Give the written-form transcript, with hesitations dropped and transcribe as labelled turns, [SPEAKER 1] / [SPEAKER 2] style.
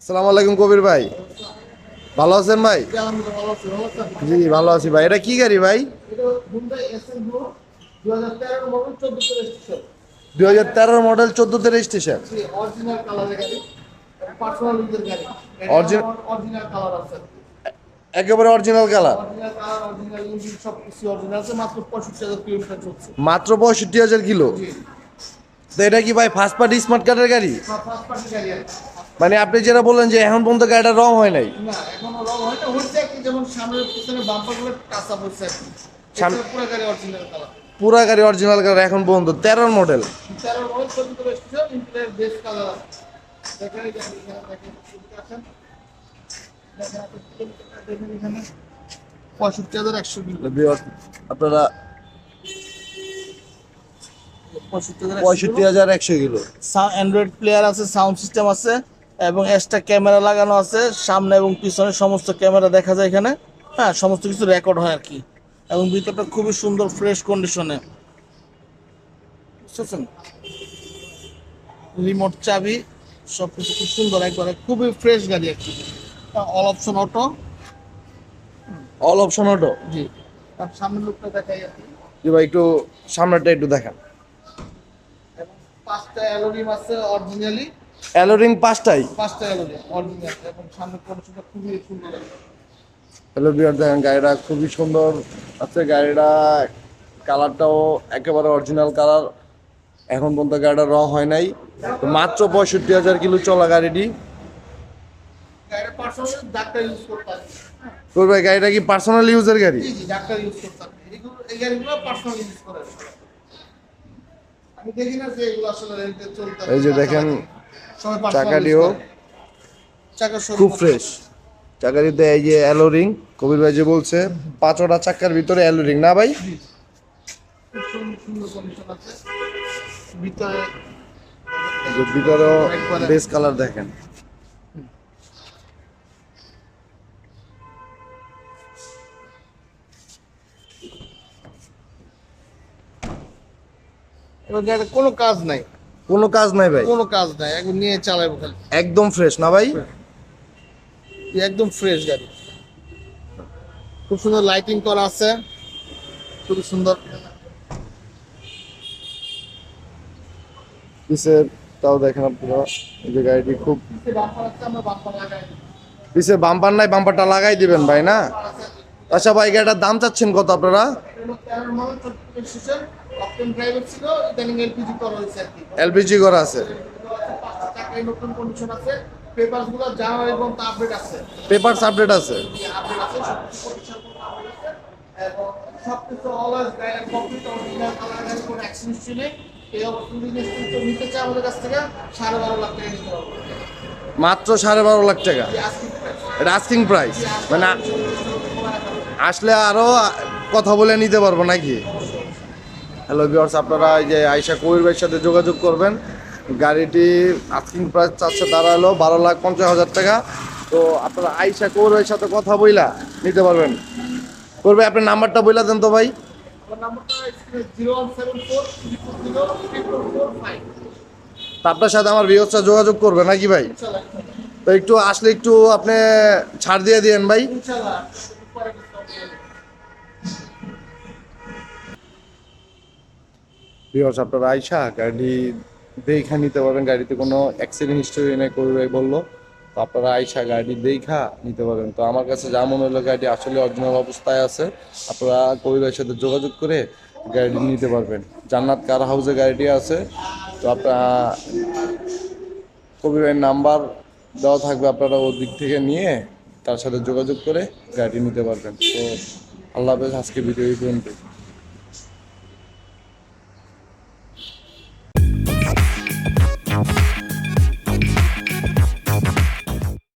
[SPEAKER 1] আসসালামু আলাইকুম কবির ভাই, ভালো আছেন ভাই? জি ভালো আছি ভাই। এটা কি গাড়ি ভাই? 2013 মডেল, 14তে রেজিস্ট্রেশন। একেবারে অরিজিনাল কালার। মাত্র 65,000 কিলো। তো এটা কি ভাই ফার্স্ট পার্টি স্মার্ট কার্ডের গাড়ি? মানে আপনি যেটা বললেন যে এখন পর্যন্ত গাড়িটা রং হয় নাই।
[SPEAKER 2] না এখনো রং হয়তো হচ্ছে কি, যেমন সামনের পিছনে বাম্পারগুলো টাচ আপ হচ্ছে আর কি। পুরো গাড়ি অরিজিনাল কালার।
[SPEAKER 1] পুরা গাড়ি অরিজিনাল কালার এখন পর্যন্ত 13 model.
[SPEAKER 2] 13 model 14 registration, interior base colour আছে। দেখেন দেখেন সুবিধা আছে। দেখেন এখানে 65,100 কিলো।
[SPEAKER 1] আপনারা 65,100 কিলো।
[SPEAKER 2] অ্যান্ড্রয়েড প্লেয়ার আছে, সাউন্ড সিস্টেম আছে এবং এক্সট্রা ক্যামেরা লাগানো আছে। সামনে এবং পিছনে সমস্ত ক্যামেরা দেখা যায় এখানে। হ্যাঁ, সমস্ত কিছু রেকর্ড হয় আর কি। এবং ভিতরটা খুবই সুন্দর, ফ্রেশ কন্ডিশনে। বুঝছেন? রিমোট চাবি সব কিছু খুব সুন্দর, একবারে খুবই ফ্রেশ গাড়ি আর কি। All option auto.
[SPEAKER 1] All option auto.
[SPEAKER 2] জি, তার সামনের লুকটা দেখাই আর কি।
[SPEAKER 1] জি ভাই, একটু সামনেটা একটু দেখান।
[SPEAKER 2] এবং 5টা অ্যালোরিম আছে অরিজিনালি।
[SPEAKER 1] অ্যালোরিং 5টাই?
[SPEAKER 2] 5টা অ্যালোরিম অরিজিনাল এবং সামনের কন্ডিশনটা খুবই সুন্দর।
[SPEAKER 1] হ্যালো ভিউয়ার, দেখেন গাড়িটা খুবই সুন্দর আছে। গাড়িটা কালারটাও একেবারে অরিজিনাল কালার। এখন পর্যন্ত গাড়িটা রং হয় নাই। তো মাত্র 65,000 কিলো চলা গাড়িটি।
[SPEAKER 2] গাড়িটা পার্সোনাল ডাক্তার ইউজ করতে পারে।
[SPEAKER 1] তোর ভাই গাড়িটা কি পার্সোনাল ইউজের গাড়ি?
[SPEAKER 2] জি জি, ডাক্তার ইউজ করতে পারে। এই গাড়িগুলো পার্সোনাল ইউজ করে। আমি দেখি না যে এগুলো আসলে রেন্টে চলতে।
[SPEAKER 1] এই যে দেখেন চাকাটিও
[SPEAKER 2] চাকা
[SPEAKER 1] খুব ফ্রেশ। চাকাটিতে এই যে অ্যালোরিং, কবির ভাই যে বলছে 5টা চাকার ভিতরে অ্যালোরিং না ভাই?
[SPEAKER 2] খুব সুন্দর কন্ডিশন আছে।
[SPEAKER 1] ভিতরেও বেস কালার দেখেন।
[SPEAKER 2] এবার গাড়ির কোনো কাজ নাই।
[SPEAKER 1] কোনো কাজ নাই ভাই?
[SPEAKER 2] কোনো কাজ নাই, একদম নিয়ে চালাবো খালি।
[SPEAKER 1] একদম ফ্রেশ না ভাই?
[SPEAKER 2] একদম ফ্রেশ গাড়ি। খুব সুন্দর লাইটিং করা আছে, খুব সুন্দর।
[SPEAKER 1] পিছের তাও দেখেন আপনারা, এই যে গাড়িটি খুব পিছে বাম্পার নাই, বাম্পারটা লাগাই দিবেন ভাই না? আচ্ছা ভাই, গাড়িটার দাম চাচ্ছেন কত আপনারা? এলপিজি করা আছে?
[SPEAKER 2] নতুন কন্ডিশন আছে, পেপারসগুলো জানুয়ারি পর্যন্ত আপডেট আছে।
[SPEAKER 1] পেপারস আপডেট আছে?
[SPEAKER 2] আপডেট আছে, এবং সবকিছু অলওয়েজ কমপ্লিট অরিজিনাল কালার গাড়ি, কোনো অ্যাক্সিডেন্ট ছিল। এই অবস্থায় যদি নিতে চায় আমাদের কাছ থেকে 12.5 লাখ টাকা নিতে পারবো।
[SPEAKER 1] মাত্র 12.5 লাখ টাকা? এটা আস্কিং প্রাইস? মানে আসলে আরো কথা বলে নিতে পারবো নাকি? হ্যালো ভিউয়ার্স, আপনারা এই যে আয়শা কবির ভাইয়ের সাথে যোগাযোগ করবেন। গাড়িটির আস্কিং প্রাইস চাচ্ছে দাঁড়ালো 12,50,000 টাকা। তো আপনারা আয়শা কবির ভাইয়ের সাথে কথা বইলা নিতে পারবেন। করবে আপনার নাম্বারটা বইলা দেন তো ভাই। তা আপনার সাথে আমার ভিউয়ার্সরা যোগাযোগ করবে নাকি ভাই? তো একটু আসলে একটু আপনি ছাড় দিয়ে দিয়েন ভাই। ভিউয়ার্স, আপনারা আইসা গাড়ি দেখা নিতে পারবেন। গাড়িতে কোনো অ্যাক্সিডেন্ট হিস্টোরি নেই কবির ভাই বললো। তো আপনারা আইসা গাড়ি দেখা নিতে পারবেন। তো আমার কাছে যা মনে হলো গাড়ি আসলে অরিজিনাল অবস্থায় আছে। আপনারা কবির ভাইয়ের সাথে যোগাযোগ করে গাড়ি নিতে পারবেন। জান্নাত কার হাউসে গাড়িটি আছে। তো আপনারা কবির ভাইয়ের নাম্বার দেওয়া থাকবে, আপনারা ওর দিক থেকে নিয়ে তার সাথে যোগাযোগ করে গাড়ি নিতে পারবেন। তো আল্লাহ হাফেজ, আজকে ভিডিও এই পর্যন্ত।